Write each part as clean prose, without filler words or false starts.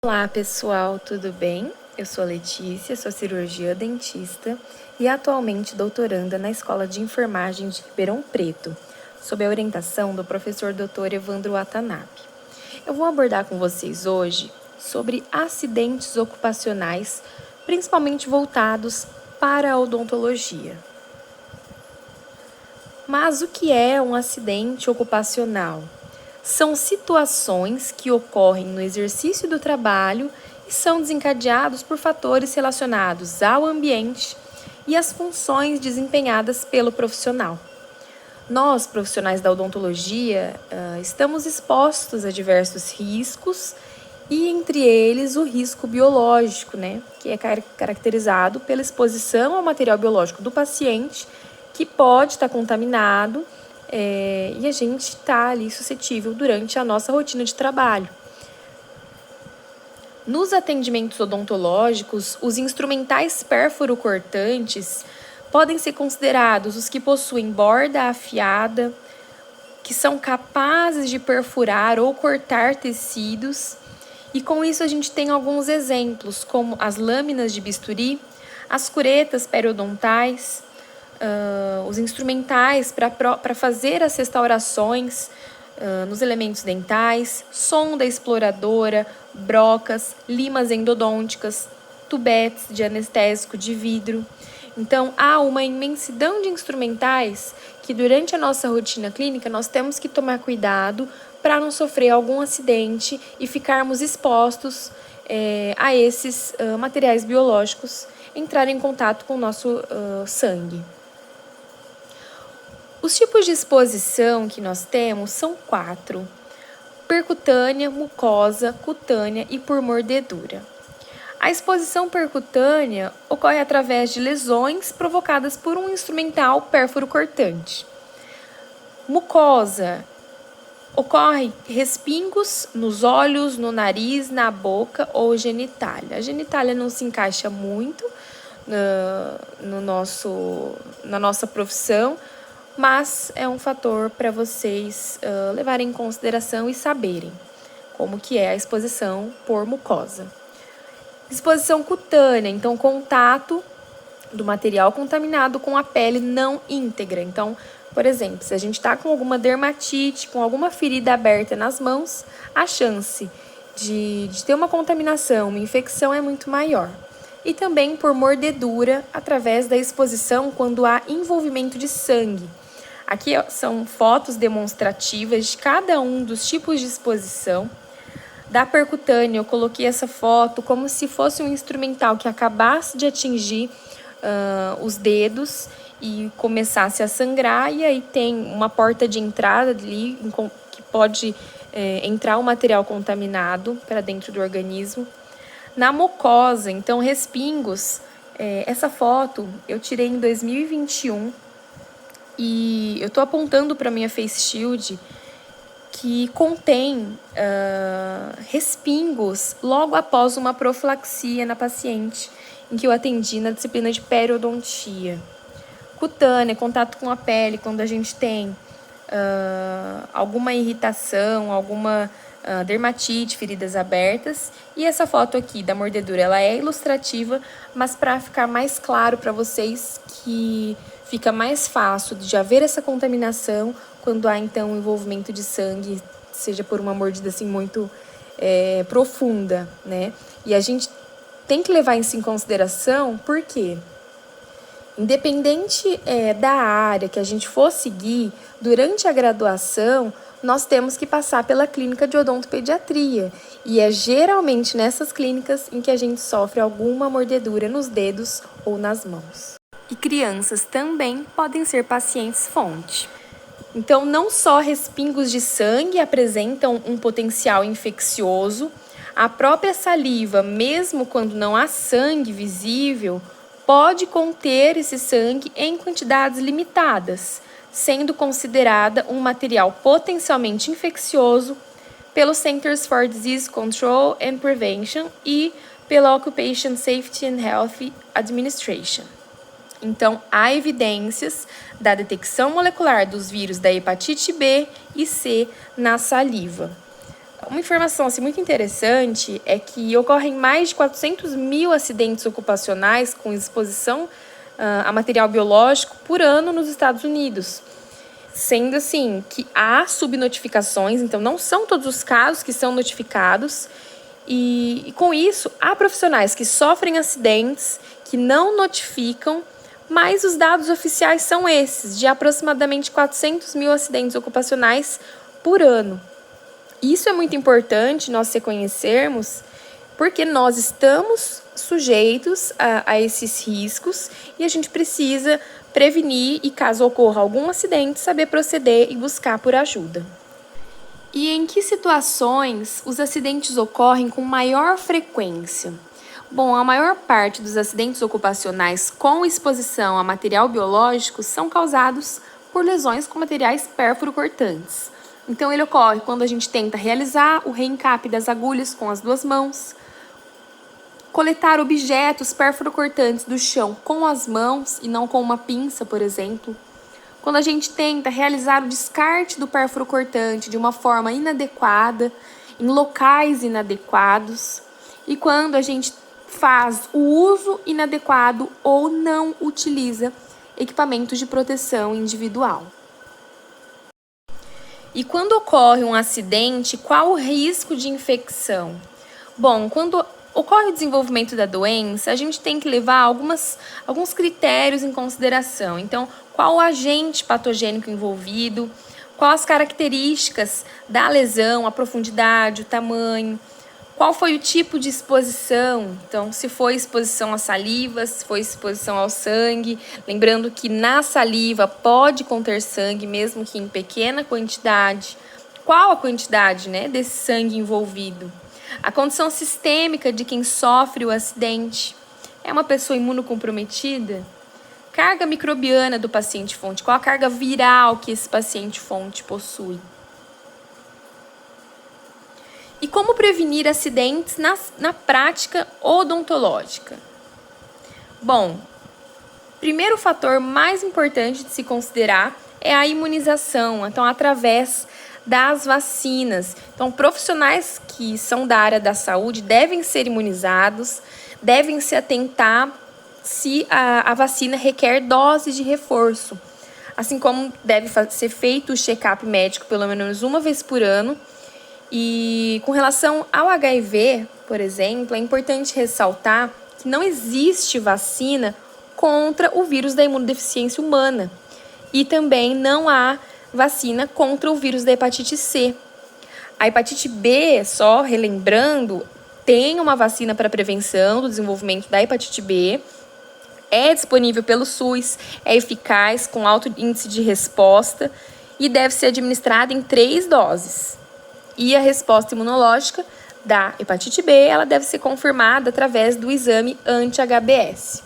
Olá pessoal, tudo bem? Eu sou a Letícia, sou cirurgiã dentista e atualmente doutoranda na Escola de Enfermagem de Ribeirão Preto, sob a orientação do professor Dr. Evandro Watanabe. Eu vou abordar com vocês hoje sobre acidentes ocupacionais, principalmente voltados para a odontologia. Mas o que é um acidente ocupacional? São situações que ocorrem no exercício do trabalho e são desencadeados por fatores relacionados ao ambiente e às funções desempenhadas pelo profissional. Nós, profissionais da odontologia, estamos expostos a diversos riscos e, entre eles, o risco biológico, que é caracterizado pela exposição ao material biológico do paciente, que pode estar contaminado e a gente está ali suscetível durante a nossa rotina de trabalho. Nos atendimentos odontológicos, os instrumentais pérfuro-cortantes podem ser considerados os que possuem borda afiada, que são capazes de perfurar ou cortar tecidos, e com isso a gente tem alguns exemplos, como as lâminas de bisturi, as curetas periodontais, os instrumentais para fazer as restaurações nos elementos dentais, sonda exploradora, brocas, limas endodônticas, tubetes de anestésico de vidro. Então, há uma imensidão de instrumentais que durante a nossa rotina clínica nós temos que tomar cuidado para não sofrer algum acidente e ficarmos expostos a esses materiais biológicos entrarem em contato com o nosso sangue. Os tipos de exposição que nós temos são 4: percutânea, mucosa, cutânea e por mordedura. A exposição percutânea ocorre através de lesões provocadas por um instrumental pérfuro-cortante. Mucosa ocorre respingos nos olhos, no nariz, na boca ou genitália. A genitália não se encaixa muito na nossa profissão, mas é um fator para vocês levarem em consideração e saberem como que é a exposição por mucosa. Exposição cutânea, então contato do material contaminado com a pele não íntegra. Então, por exemplo, se a gente está com alguma dermatite, com alguma ferida aberta nas mãos, a chance de ter uma contaminação, uma infecção é muito maior. E também por mordedura, através da exposição quando há envolvimento de sangue. Aqui são fotos demonstrativas de cada um dos tipos de exposição. Da percutânea, eu coloquei essa foto como se fosse um instrumental que acabasse de atingir os dedos e começasse a sangrar, e aí tem uma porta de entrada ali que pode entrar o material contaminado para dentro do organismo. Na mucosa, então, respingos, essa foto eu tirei em 2021 e eu estou apontando para a minha face shield que contém respingos logo após uma profilaxia na paciente, em que eu atendi na disciplina de periodontia. Cutânea, contato com a pele, quando a gente tem alguma irritação, alguma dermatite, feridas abertas. E essa foto aqui da mordedura, ela é ilustrativa, mas para ficar mais claro para vocês que fica mais fácil de haver essa contaminação quando há, então, envolvimento de sangue, seja por uma mordida, assim, muito profunda, né? E a gente tem que levar isso em consideração, porque independente da área que a gente for seguir, durante a graduação, nós temos que passar pela clínica de odontopediatria. E é geralmente nessas clínicas em que a gente sofre alguma mordedura nos dedos ou nas mãos. E crianças também podem ser pacientes fonte. Então, não só respingos de sangue apresentam um potencial infeccioso, a própria saliva, mesmo quando não há sangue visível, pode conter esse sangue em quantidades limitadas, sendo considerada um material potencialmente infeccioso pelo Centers for Disease Control and Prevention e pela Occupational Safety and Health Administration. Então, há evidências da detecção molecular dos vírus da hepatite B e C na saliva. Uma informação assim, muito interessante é que ocorrem mais de 400 mil acidentes ocupacionais com exposição a material biológico por ano nos Estados Unidos. Sendo assim que há subnotificações, então não são todos os casos que são notificados. E com isso, há profissionais que sofrem acidentes, que não notificam, mas os dados oficiais são esses, de aproximadamente 400 mil acidentes ocupacionais por ano. Isso é muito importante nós reconhecermos, porque nós estamos sujeitos a esses riscos e a gente precisa prevenir e, caso ocorra algum acidente, saber proceder e buscar por ajuda. E em que situações os acidentes ocorrem com maior frequência? Bom, a maior parte dos acidentes ocupacionais com exposição a material biológico são causados por lesões com materiais pérfuro-cortantes. Então, ele ocorre quando a gente tenta realizar o reencape das agulhas com as duas mãos, coletar objetos pérfuro-cortantes do chão com as mãos e não com uma pinça, por exemplo. Quando a gente tenta realizar o descarte do pérfuro cortante de uma forma inadequada, em locais inadequados, e quando a gente faz o uso inadequado ou não utiliza equipamentos de proteção individual. E quando ocorre um acidente, qual o risco de infecção? Bom, quando ocorre o desenvolvimento da doença, a gente tem que levar alguns critérios em consideração. Então, qual o agente patogênico envolvido, quais as características da lesão, a profundidade, o tamanho, qual foi o tipo de exposição, então se foi exposição à saliva, se foi exposição ao sangue, lembrando que na saliva pode conter sangue, mesmo que em pequena quantidade. Qual a quantidade, desse sangue envolvido? A condição sistêmica de quem sofre o acidente. É uma pessoa imunocomprometida? Carga microbiana do paciente fonte. Qual a carga viral que esse paciente fonte possui? E como prevenir acidentes na prática odontológica? Bom, primeiro fator mais importante de se considerar é a imunização. Então, através das vacinas. Então, profissionais que são da área da saúde devem ser imunizados, devem se atentar se a vacina requer doses de reforço. Assim como deve ser feito o check-up médico pelo menos uma vez por ano. E com relação ao HIV, por exemplo, é importante ressaltar que não existe vacina contra o vírus da imunodeficiência humana. E também não há vacina contra o vírus da hepatite C. A hepatite B, só relembrando, tem uma vacina para prevenção do desenvolvimento da hepatite B, é disponível pelo SUS, é eficaz, com alto índice de resposta e deve ser administrada em 3 doses. E a resposta imunológica da hepatite B, ela deve ser confirmada através do exame anti-HBs.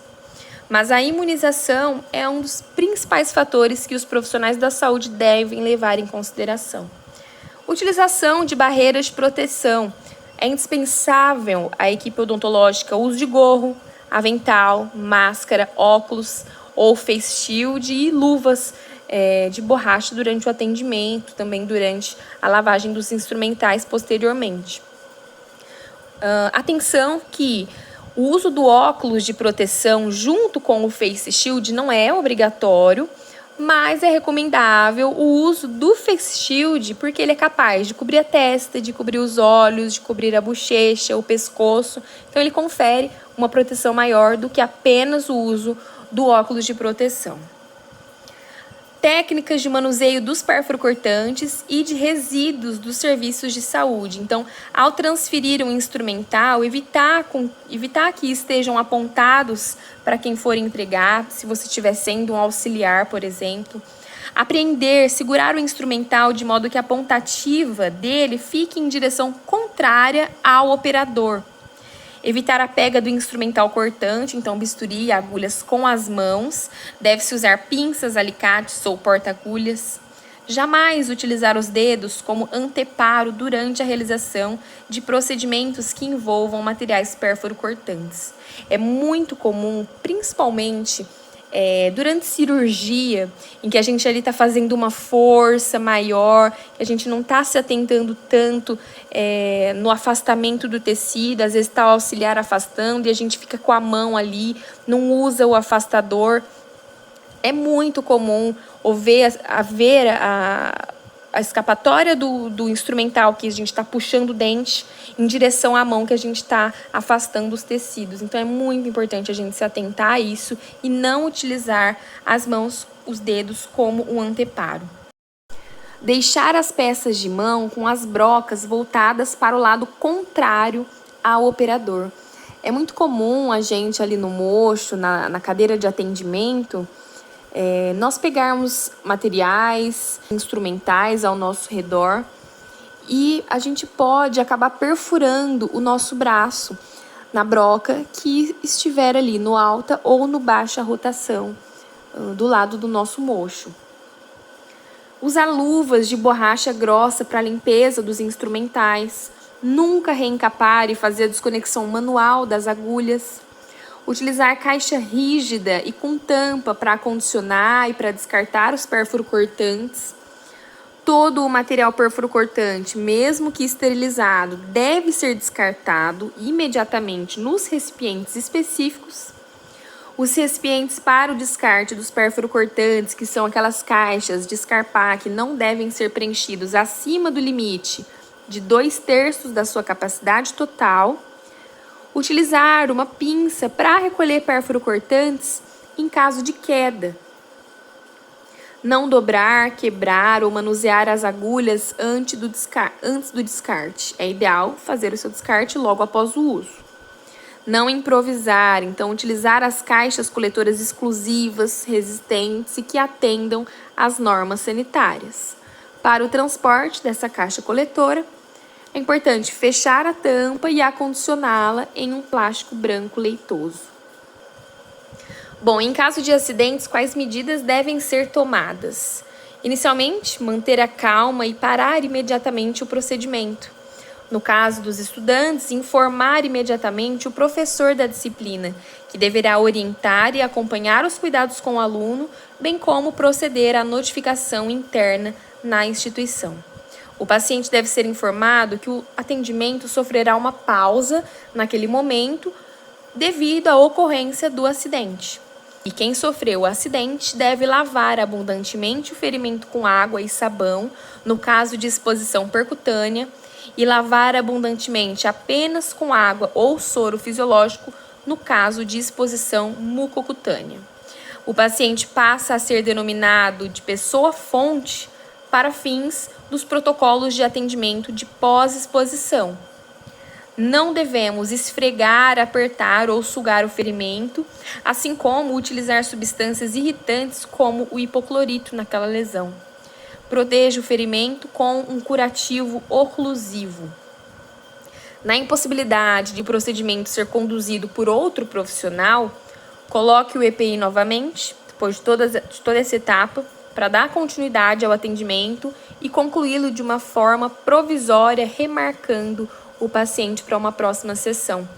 Mas a imunização é um dos principais fatores que os profissionais da saúde devem levar em consideração. Utilização de barreiras de proteção. É indispensável à equipe odontológica o uso de gorro, avental, máscara, óculos ou face shield e luvas de borracha durante o atendimento, também durante a lavagem dos instrumentais posteriormente. Atenção que o uso do óculos de proteção junto com o face shield não é obrigatório, mas é recomendável o uso do face shield porque ele é capaz de cobrir a testa, de cobrir os olhos, de cobrir a bochecha, o pescoço. Então, ele confere uma proteção maior do que apenas o uso do óculos de proteção. Técnicas de manuseio dos pérfuro-cortantes e de resíduos dos serviços de saúde. Então, ao transferir um instrumental, evitar que estejam apontados para quem for entregar, se você estiver sendo um auxiliar, por exemplo. Apreender, segurar o instrumental de modo que a pontativa dele fique em direção contrária ao operador. Evitar a pega do instrumental cortante, então bisturi e agulhas com as mãos. Deve-se usar pinças, alicates ou porta-agulhas. Jamais utilizar os dedos como anteparo durante a realização de procedimentos que envolvam materiais pérfuro-cortantes. É muito comum, principalmente Durante cirurgia, em que a gente ali está fazendo uma força maior, que a gente não está se atentando tanto no afastamento do tecido, às vezes está o auxiliar afastando e a gente fica com a mão ali, não usa o afastador. É muito comum ver a escapatória do instrumental, que a gente está puxando o dente em direção à mão que a gente está afastando os tecidos. Então, é muito importante a gente se atentar a isso e não utilizar as mãos, os dedos, como um anteparo. Deixar as peças de mão com as brocas voltadas para o lado contrário ao operador. É muito comum a gente ali no mocho, na cadeira de atendimento, nós pegarmos materiais, instrumentais ao nosso redor e a gente pode acabar perfurando o nosso braço na broca que estiver ali no alta ou no baixa rotação do lado do nosso mocho. Usar luvas de borracha grossa para a limpeza dos instrumentais. Nunca reencapar e fazer a desconexão manual das agulhas. Utilizar caixa rígida e com tampa para acondicionar e para descartar os perfuro-cortantes. Todo o material perfuro-cortante, mesmo que esterilizado, deve ser descartado imediatamente nos recipientes específicos. Os recipientes para o descarte dos perfuro-cortantes, que são aquelas caixas de escarpar que não devem ser preenchidos acima do limite de 2/3 da sua capacidade total. Utilizar uma pinça para recolher perfuro-cortantes em caso de queda. Não dobrar, quebrar ou manusear as agulhas antes do descarte. É ideal fazer o seu descarte logo após o uso. Não improvisar, então utilizar as caixas coletoras exclusivas, resistentes e que atendam às normas sanitárias. Para o transporte dessa caixa coletora, é importante fechar a tampa e acondicioná-la em um plástico branco leitoso. Bom, em caso de acidentes, quais medidas devem ser tomadas? Inicialmente, manter a calma e parar imediatamente o procedimento. No caso dos estudantes, informar imediatamente o professor da disciplina, que deverá orientar e acompanhar os cuidados com o aluno, bem como proceder à notificação interna na instituição. O paciente deve ser informado que o atendimento sofrerá uma pausa naquele momento devido à ocorrência do acidente. E quem sofreu o acidente deve lavar abundantemente o ferimento com água e sabão, no caso de exposição percutânea, e lavar abundantemente apenas com água ou soro fisiológico, no caso de exposição mucocutânea. O paciente passa a ser denominado de pessoa-fonte para fins dos protocolos de atendimento de pós-exposição. Não devemos esfregar, apertar ou sugar o ferimento, assim como utilizar substâncias irritantes como o hipoclorito naquela lesão. Proteja o ferimento com um curativo oclusivo. Na impossibilidade de o procedimento ser conduzido por outro profissional, coloque o EPI novamente, depois de toda essa etapa, para dar continuidade ao atendimento e concluí-lo de uma forma provisória, remarcando o paciente para uma próxima sessão.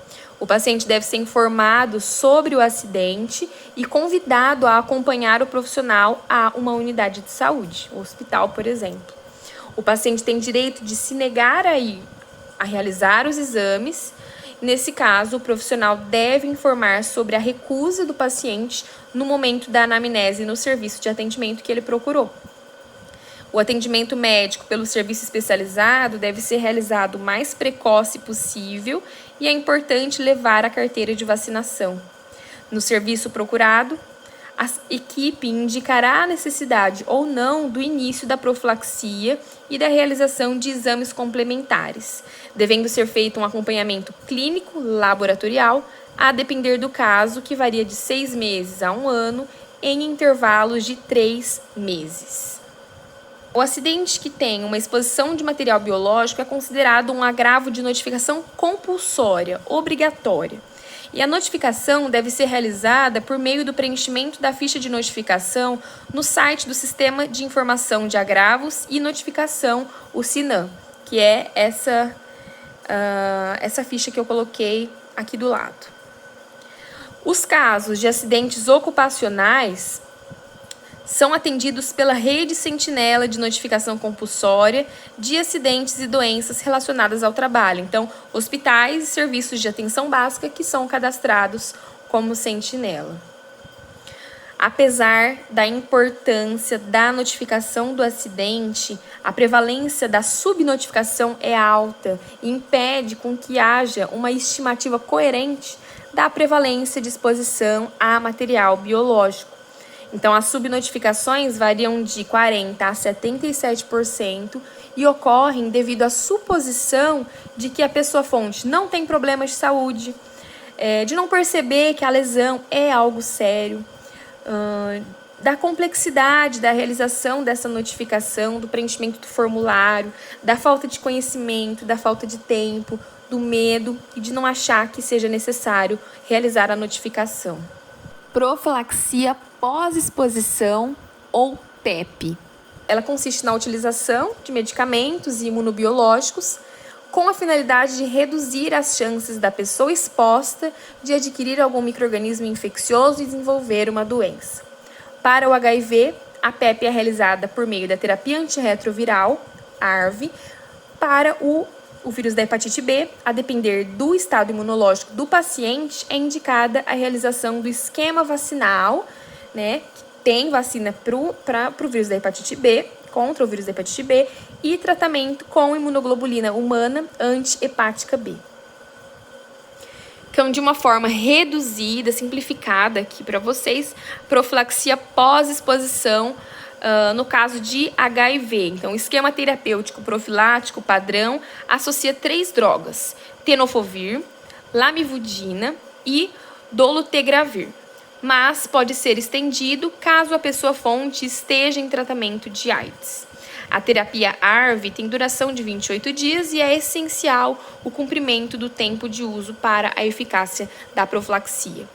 O paciente deve ser informado sobre o acidente e convidado a acompanhar o profissional a uma unidade de saúde, hospital, por exemplo. O paciente tem direito de se negar a realizar os exames. Nesse caso, o profissional deve informar sobre a recusa do paciente no momento da anamnese no serviço de atendimento que ele procurou. O atendimento médico pelo serviço especializado deve ser realizado o mais precoce possível e é importante levar a carteira de vacinação. No serviço procurado, a equipe indicará a necessidade ou não do início da profilaxia e da realização de exames complementares, devendo ser feito um acompanhamento clínico laboratorial, a depender do caso, que varia de 6 meses a 1 ano, em intervalos de 3 meses. O acidente que tem uma exposição de material biológico é considerado um agravo de notificação compulsória, obrigatória. E a notificação deve ser realizada por meio do preenchimento da ficha de notificação no site do Sistema de Informação de Agravos e Notificação, o SINAM, que é essa ficha que eu coloquei aqui do lado. Os casos de acidentes ocupacionais são atendidos pela rede sentinela de notificação compulsória de acidentes e doenças relacionadas ao trabalho. Então, hospitais e serviços de atenção básica que são cadastrados como sentinela. Apesar da importância da notificação do acidente, a prevalência da subnotificação é alta e impede com que haja uma estimativa coerente da prevalência de exposição a material biológico. Então, as subnotificações variam de 40% a 77% e ocorrem devido à suposição de que a pessoa-fonte não tem problemas de saúde, de não perceber que a lesão é algo sério, da complexidade da realização dessa notificação, do preenchimento do formulário, da falta de conhecimento, da falta de tempo, do medo e de não achar que seja necessário realizar a notificação. Profilaxia pós-exposição ou PEP. Ela consiste na utilização de medicamentos e imunobiológicos com a finalidade de reduzir as chances da pessoa exposta de adquirir algum micro-organismo infeccioso e desenvolver uma doença. Para o HIV, a PEP é realizada por meio da terapia antirretroviral, ARV. Para o vírus da hepatite B, a depender do estado imunológico do paciente, é indicada a realização do esquema vacinal, que tem vacina para o vírus da hepatite B, contra o vírus da hepatite B, e tratamento com imunoglobulina humana anti-hepática B. Então, de uma forma reduzida, simplificada aqui para vocês, profilaxia pós-exposição no caso de HIV. Então, o esquema terapêutico profilático padrão associa 3 drogas: tenofovir, lamivudina e dolutegravir, mas pode ser estendido caso a pessoa-fonte esteja em tratamento de AIDS. A terapia ARV tem duração de 28 dias e é essencial o cumprimento do tempo de uso para a eficácia da profilaxia.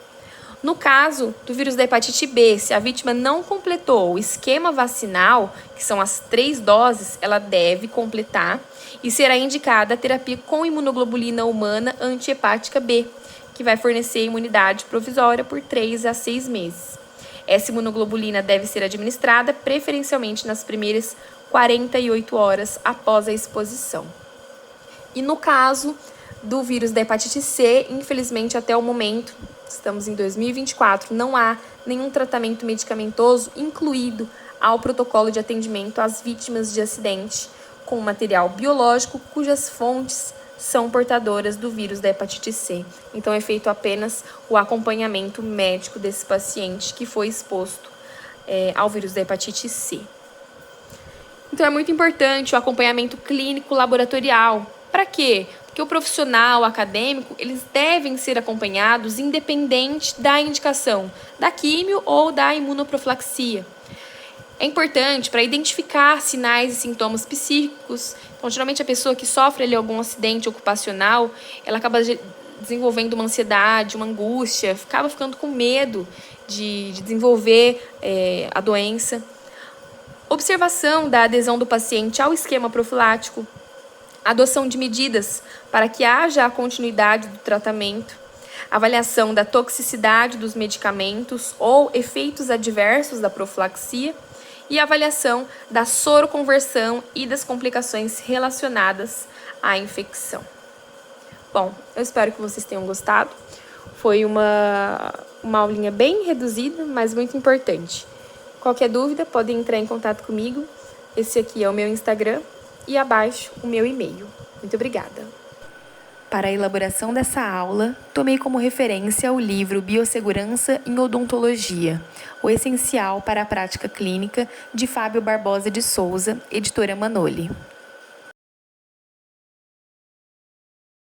No caso do vírus da hepatite B, se a vítima não completou o esquema vacinal, que são as 3 doses, ela deve completar e será indicada a terapia com imunoglobulina humana anti-hepática B, que vai fornecer imunidade provisória por 3 a 6 meses. Essa imunoglobulina deve ser administrada preferencialmente nas primeiras 48 horas após a exposição. E no caso do vírus da hepatite C, infelizmente até o momento, estamos em 2024, não há nenhum tratamento medicamentoso incluído ao protocolo de atendimento às vítimas de acidente com material biológico cujas fontes são portadoras do vírus da hepatite C. Então é feito apenas o acompanhamento médico desse paciente que foi exposto ao vírus da hepatite C. Então é muito importante o acompanhamento clínico laboratorial. Para quê? Porque o profissional acadêmico, eles devem ser acompanhados independente da indicação da químio ou da imunoprofilaxia. É importante para identificar sinais e sintomas psíquicos. Então, geralmente a pessoa que sofre algum acidente ocupacional, ela acaba desenvolvendo uma ansiedade, uma angústia, acaba ficando com medo de desenvolver a doença. Observação da adesão do paciente ao esquema profilático, adoção de medidas para que haja a continuidade do tratamento, avaliação da toxicidade dos medicamentos ou efeitos adversos da profilaxia e avaliação da soroconversão e das complicações relacionadas à infecção. Bom, eu espero que vocês tenham gostado. Foi uma aulinha bem reduzida, mas muito importante. Qualquer dúvida, podem entrar em contato comigo. Esse aqui é o meu Instagram e abaixo o meu e-mail. Muito obrigada. Para a elaboração dessa aula, tomei como referência o livro Biossegurança em Odontologia, o essencial para a prática clínica, de Fábio Barbosa de Souza, editora Manoli.